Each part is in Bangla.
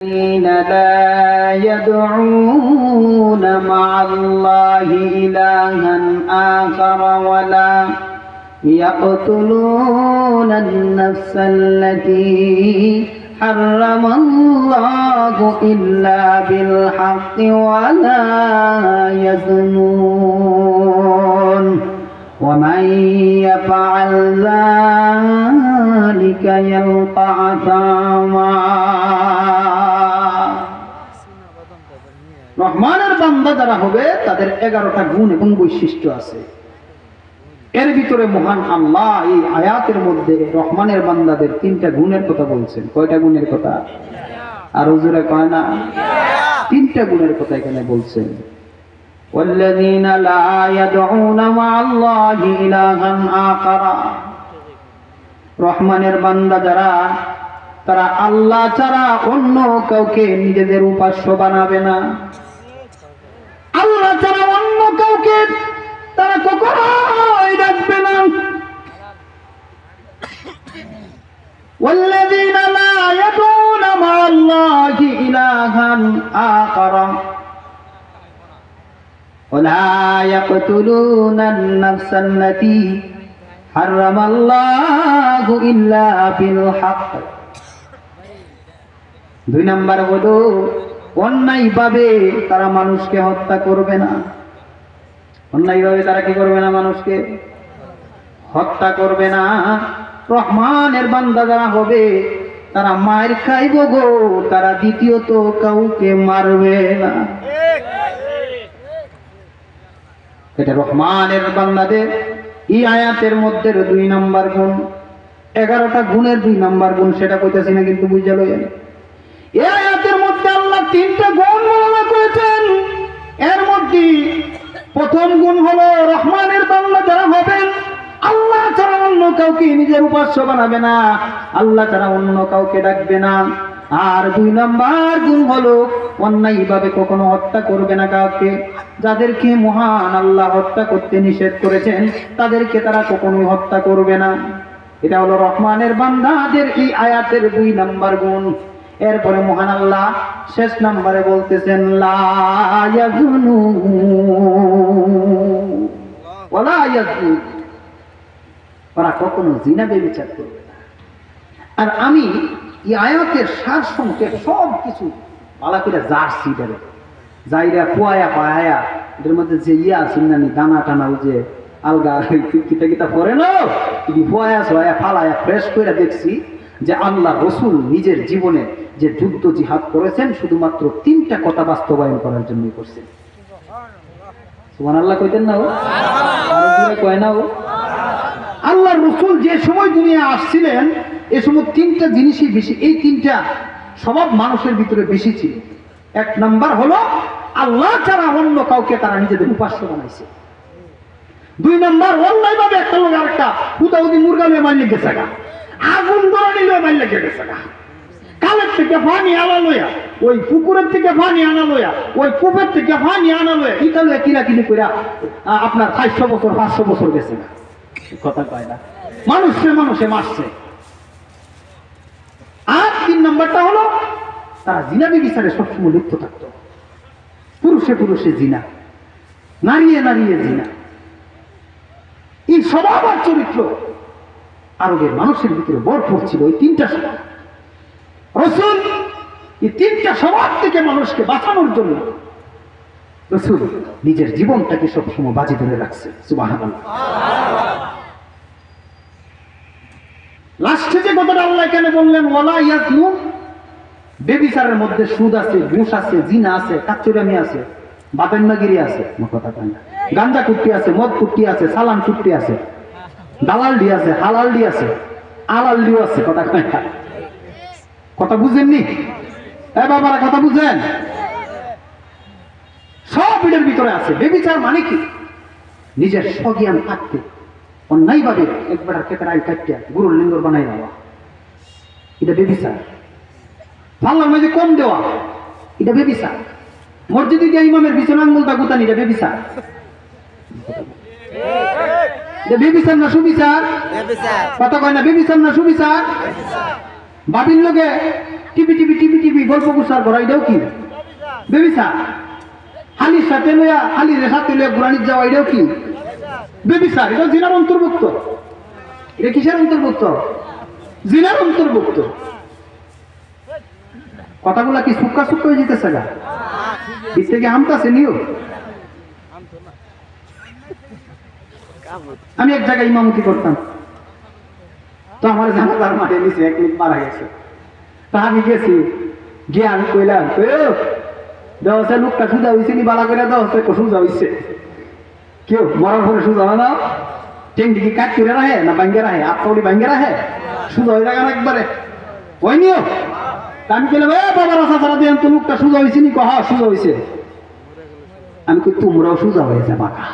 لا يدعون مع الله إلها آخر ولا يقتلون النفس التي حرم الله إلا بالحق ولا يزنون ومن يفعل ذلك يلقى أثاما রহমানের বান্দা যারা হবে তাদের 11টা গুণ এবং বৈশিষ্ট্য আছে। এর ভিতরে মহান আল্লাহ এই আয়াতের মধ্যে রহমানের বান্দাদের 3টা গুণের কথা বলছেন। কয়টা গুণের কথা? আর হুজুরে কয় না 3টা গুণের কথা এখানে বলছেন। والذين لا يدعون مع الله إلها آخر রহমানের বান্দা যারা তারা আল্লাহ ছাড়া অন্য কাউকে নিজেদের উপাস্য বানাবে না। আল্লাহ ছাড়া অন্য কাউকে তারা কখনোই ডাকবে না। والذين لا يدعون مع الله إلها آخر ولا يقتلون النفس التي حرم الله إلا بالحق। 2 নম্বর হলো অন্যায়ভাবে তারা মানুষকে হত্যা করবে না। অন্যায়ভাবে তারা কি করবে না? মানুষকে হত্যা করবে না। রহমানের বান্দা যারা হবে তারা মার খাইব গো, তারা দ্বিতীয়ত কাউকে মারবে না। এটা রহমানের বান্দাদের এই আয়াতের মধ্যে 2 নম্বর গুণ। 11টা গুণের 2 নম্বর গুণ সেটা কইতাছি না, কিন্তু বুঝা লইয়েন। এই আয়াতের মধ্যে আল্লাহ 3টা গুণ বর্ণনা করেছেন। এর মধ্যে প্রথম গুণ হলো রহমানের বান্দা যারা হবেন আল্লাহ ছাড়া অন্য কাউকে নিজের উপাস্য বানাবে না, আল্লাহ ছাড়া অন্য কাউকে ডাকবে না। আর 2 নম্বর গুণ হলো অন্যায়ভাবে কখনো হত্যা করবে না কাউকে। যাদেরকে মহান আল্লাহ হত্যা করতে নিষেধ করেছেন তাদেরকে তারা কখনোই হত্যা করবে না। এটা হলো রহমানের বান্দাদের এই আয়াতের 2 নম্বর গুণ। এরপরে মহান আল্লাহ শেষ নম্বরে বলতেছেন লা ইয়াজুনু ওয়ালা ইয়াজনু, ওরা কখনো জিনা ব্যভিচার করবে না। আর আমি এই আয়াতের সার সংক্ষেপ সব কিছু ভালো করে জার্সি দেবে যাইরা কুয়ায়া পায়া এটার মধ্যে যে আছেন না দানা টানা ওই যে আলগা কিতা কিতা পরে না কুয়ায়া সোয়া ফালায়া ফ্রেশ করে দেখছি যে আল্লাহ রসুল নিজের জীবনে যে যুদ্ধ জিহাদ করেছেন শুধুমাত্র 3টা কথা বাস্তবায়ন করার জন্যই করছেন। সুবহানাল্লাহ কইতেন না? কয় না? আল্লাহ রসুল যে সময় দুনিয়া আসছিলেন এ সময় 3টা জিনিসই বেশি, এই 3টা স্বভাব মানুষের ভিতরে বেশি ছিল। 1 নম্বর হলো আল্লাহ ছাড়া অন্য কাউকে তারা নিজেদের উপাস্য বানাইছে। 2 নম্বর অন্যায়ভাবে একটা লোক আরেকটা হুদাহুদি মুরগা নিয়ে মারলে গেছে গা, আগুন ধরে নিলে মারলে গেছে গা, কালের থেকে পানি আনা লইয়া ওই পুকুরের থেকে পানি আনা লইয়া ওই কূপের থেকে পানি আনা লইয়া ইটা লইয়া কিনাকিনি করে আপনার 400 বছর 500 বছর গেছে না। কথা কয় না, মানুষে মারছে। আর 3 নম্বরটা হলো তারা জিনা ব্যভিচারে সবসময় লিপ্ত থাকতো। পুরুষে জিনা, নারীয়ে জিনা। এই স্বভাব আর চরিত্র আরবের মানুষের ভিতরে ভরপুর ছিল। এই 3টা স্বভাব রাসূল এই 3টা স্বভাব থেকে মানুষকে বাঁচানোর জন্য রাসূল নিজের জীবনটাকে সবসময় বাজি ধরে রাখছে। সুবহানাল্লাহ। লাস্টে যে কথাটা আল্লাহ এখানে বললেন ওয়ালা ইয়াজনুন, ব্যভিচারের মধ্যে সুদ আছে, ঘুষ আছে, জিনা আছে, কাচ্চুরামি আছে, বাতেন্দাগিরি আছে, কথা কয় না, গাঞ্জা কুট্টি আছে, মদ কুট্টি আছে, সালান কুট্টি আছে, দালাল ডি আছে, হালাল ডি আছে, আলাল ডি আছে। কথা কয় না? কথা বুঝেননি? বাবারা কথা বুঝেন? সব এর ভিতরে আছে। ব্যভিচার মানে কি? নিজের স্বজ্ঞান থাকতে অন্যায়ভাবে একবার ক্ষেতের আইন কাটিয়া গুরুর লিঙ্গর বানাই দেওয়া, এটা ব্যভিচার। পাল্লার মাঝে কম দেওয়া, এটা ব্যভিচার। মসজিদে গিয়ে ইমামের পিছনে আঙ্গুলটা গুতানি, এটা ব্যভিচার। বেবিচার না সুবিচার? কথা কয় না বেবিচার না সুবিচার? বাবির লোকে টিপি টিপি টিপি টিপি গল্প গুছার করা, এটাও কি বেবিচার। হালির সাথে লইয়া হালির সাথে লইয়া গুরানির যাওয়া, এটাও কি বেবিচার। এটা জিনার অন্তর্ভুক্ত। এটা কিসের অন্তর্ভুক্ত? জিনার অন্তর্ভুক্ত। কথাগুলা কি সুক্কা সুক্কা হয়ে যেতেছে গা? দিক থেকে আমতাছে নিও। আমি এক জায়গায় ইমামতি করতাম, তো আমার জানাজার মাঠে নিচে এক লোক মারা গেছে। তা আমি গেছি, গিয়ে আমি কইলাম দেওয়া লোকটা সুজা হয়েছে নি, বালা করে দেওয়া সুজা হয়েছে। কেউ মরার পরে সুজা হয় না, টেঙ্গি কি কাট করে রাখে না ভাঙ্গে রাখে, আত্মটি ভাঙ্গে রাখে, সুজা হয়ে যাবে না একবারে ওই নিও। আমি কইলাম বাবার আসা ছাড়া দিয়ে তো লোকটা সুজা হয়েছে নি, কহ সুজা হয়েছে। আমি কই তোমরাও সুজা হয়েছে বাঁকা,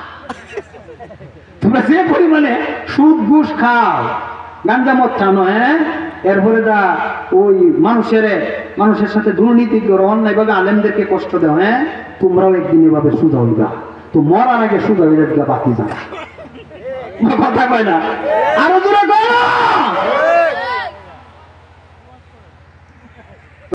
তোমরা যে পরিমাণে সুদ ঘুষ খাও, গাঞ্জা মদ টানো, হ্যাঁ, এরপরে দা ওই মানুষের সাথে দুর্নীতি করো, অন্যায়ভাবে আলেমদেরকে কষ্ট দাও, হ্যাঁ, তোমরাও একদিন এভাবে সুজা হইবা। তো মরার আগে সুজা হয়ে যাবে বাকি যা কথা কয় না, আরো দূরে কয় না।